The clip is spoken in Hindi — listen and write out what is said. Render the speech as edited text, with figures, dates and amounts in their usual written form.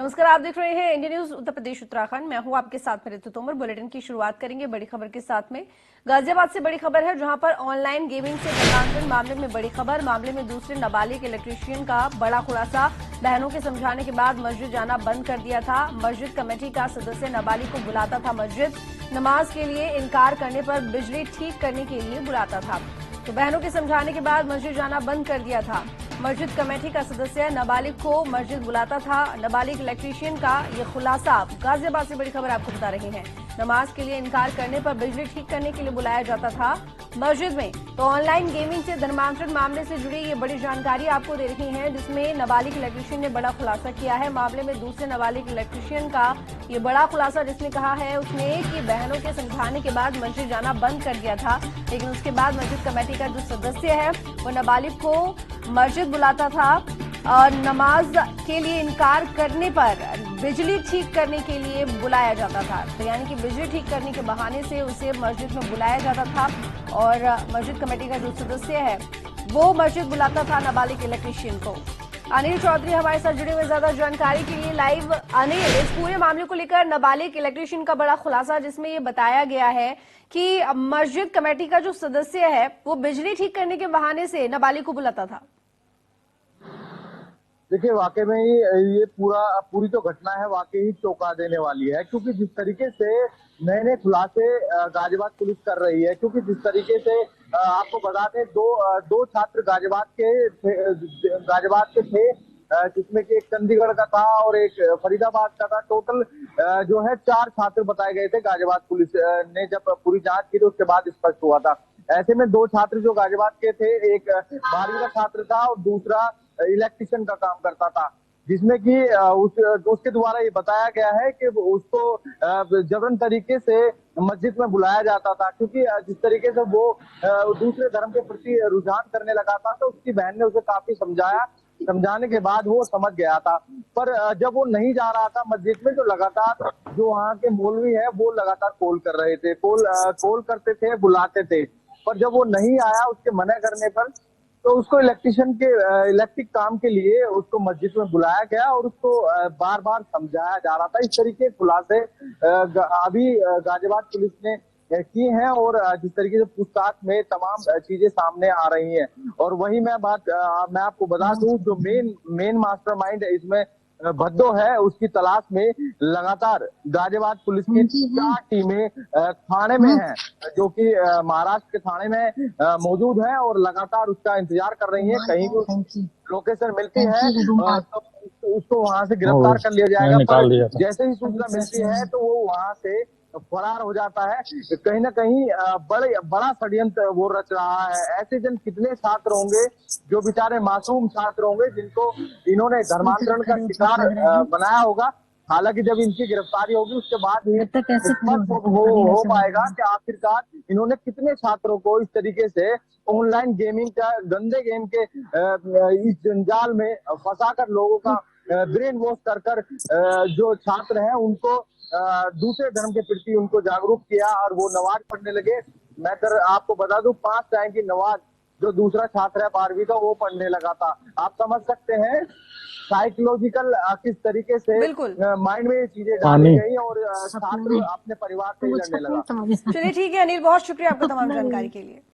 नमस्कार, आप देख रहे हैं इंडिया न्यूज उत्तर प्रदेश उत्तराखंड। मैं हूं आपके साथ में ऋतु तोमर। बुलेटिन की शुरुआत करेंगे बड़ी खबर के साथ में। गाजियाबाद से बड़ी खबर है, जहां पर ऑनलाइन गेमिंग से हस्तांतरण मामले में बड़ी खबर। मामले में दूसरे नाबालिग इलेक्ट्रीशियन का बड़ा खुलासा। बहनों के समझाने के बाद मस्जिद जाना बंद कर दिया था। मस्जिद कमेटी का सदस्य नाबालिग को बुलाता था मस्जिद। नमाज के लिए इनकार करने पर बिजली ठीक करने के लिए बुलाता था। तो बहनों के समझाने के बाद मस्जिद जाना बंद कर दिया था। मस्जिद कमेटी का सदस्य नाबालिग को मस्जिद बुलाता था। नाबालिग इलेक्ट्रीशियन का ये खुलासा। गाजियाबाद से बड़ी खबर आपको बता रहे हैं। नमाज के लिए इनकार करने पर बिजली ठीक करने के लिए बुलाया जाता था मस्जिद में। तो ऑनलाइन गेमिंग से धर्मांतरण मामले से जुड़ी ये बड़ी जानकारी आपको दे रही है, जिसमें नाबालिग इलेक्ट्रीशियन ने बड़ा खुलासा किया है। मामले में दूसरे नाबालिग इलेक्ट्रीशियन का ये बड़ा खुलासा, जिसने कहा है उसने कि बहनों के समझाने के बाद मस्जिद जाना बंद कर दिया था, लेकिन उसके बाद मस्जिद कमेटी का जो सदस्य है वो नाबालिग को मस्जिद बुलाता था और नमाज के लिए इनकार करने पर बिजली ठीक करने के लिए बुलाया जाता था। तो यानी कि बिजली ठीक करने के बहाने से उसे मस्जिद में बुलाया जाता था और मस्जिद कमेटी का जो सदस्य है वो मस्जिद बुलाता था नाबालिग इलेक्ट्रीशियन को। अनिल चौधरी हमारे साथ जुड़े हुए ज्यादा जानकारी के लिए लाइव। अनिल, इस पूरे मामले को लेकर नाबालिग इलेक्ट्रीशियन का बड़ा खुलासा, जिसमें ये बताया गया है कि मस्जिद कमेटी का जो सदस्य है वो बिजली ठीक करने के बहाने से नाबालिग को बुलाता था। देखिए, वाकई में ही ये पूरी जो घटना है वाकई ही चौंका देने वाली है, क्योंकि जिस तरीके से नए नए खुलासे गाजियाबाद पुलिस कर रही है, क्योंकि जिस तरीके से आपको बता दें, दो छात्र गाजियाबाद के थे, जिसमें कि एक चंडीगढ़ का था और एक फरीदाबाद का था। टोटल जो है 4 छात्र बताए गए थे। गाजियाबाद पुलिस ने जब पूरी जांच की तो उसके बाद स्पष्ट हुआ था। ऐसे में 2 छात्र जो गाजियाबाद के थे, एक 12वीं का छात्र था और दूसरा इलेक्ट्रिशियन का काम करता था, जिसमें कि उसके द्वारा ये बताया गया है कि उसको जबरन तरीके से मस्जिद में बुलाया जाता था, क्योंकि जिस तरीके से वो दूसरे धर्म के प्रति रुझान करने लगा था, तो उसकी बहन ने उसे काफी समझाया। समझाने के बाद वो समझ गया था, पर जब वो नहीं जा रहा था मस्जिद में, तो लगातार जो वहाँ के मौलवी है वो लगातार कॉल कर रहे थे, कॉल करते थे, बुलाते थे। पर जब वो नहीं आया, उसके मना करने पर, तो उसको इलेक्ट्रिक काम के लिए उसको मस्जिद में बुलाया गया और उसको बार बार समझाया जा रहा था। इस तरीके के खुलासे अभी गाजियाबाद पुलिस ने की हैं और जिस तरीके से पूछताछ में तमाम चीजें सामने आ रही हैं। और वही मैं आपको बता दूं, जो मेन मास्टरमाइंड है इसमें भद्दो है, उसकी तलाश में लगातार गाजियाबाद पुलिस की 4 टीमें थाने में हैं, जो कि महाराष्ट्र के थाने में मौजूद है और लगातार उसका इंतजार कर रही है। कहीं भी लोकेशन मिलती है तो उसको वहां से गिरफ्तार कर लिया जाएगा। पर जैसे ही सूचना मिलती है तो वो वहां से फरार हो जाता है। कहीं ना कहीं बड़ा षड्यंत्र वो रच रहा है। ऐसे जन कितने छात्र होंगे जो बेचारे मासूम छात्र होंगे, जिनको इन्होंने धर्मांतरण का शिकार बनाया होगा। हालांकि जब इनकी गिरफ्तारी होगी उसके बाद ही स्पष्ट हो पाएगा कि आखिरकार इन्होंने कितने छात्रों को इस तरीके से ऑनलाइन गेमिंग का गंदे गेम के इस जंजाल में फंसाकर लोगों का ब्रेन वॉश कर जो छात्र हैं उनको दूसरे धर्म के प्रति उनको जागरूक किया और वो नमाज पढ़ने लगे। मैं आपको बता दूं, 5 टाइम की नमाज जो दूसरा छात्र है 12वीं का, वो पढ़ने लगा था। आप समझ सकते हैं साइकोलॉजिकल किस तरीके से माइंड में ये चीजें डाली गई और छात्र अपने परिवार से ही लड़ने लगा। चलिए ठीक है अनिल, बहुत शुक्रिया आपका तमाम जानकारी के लिए।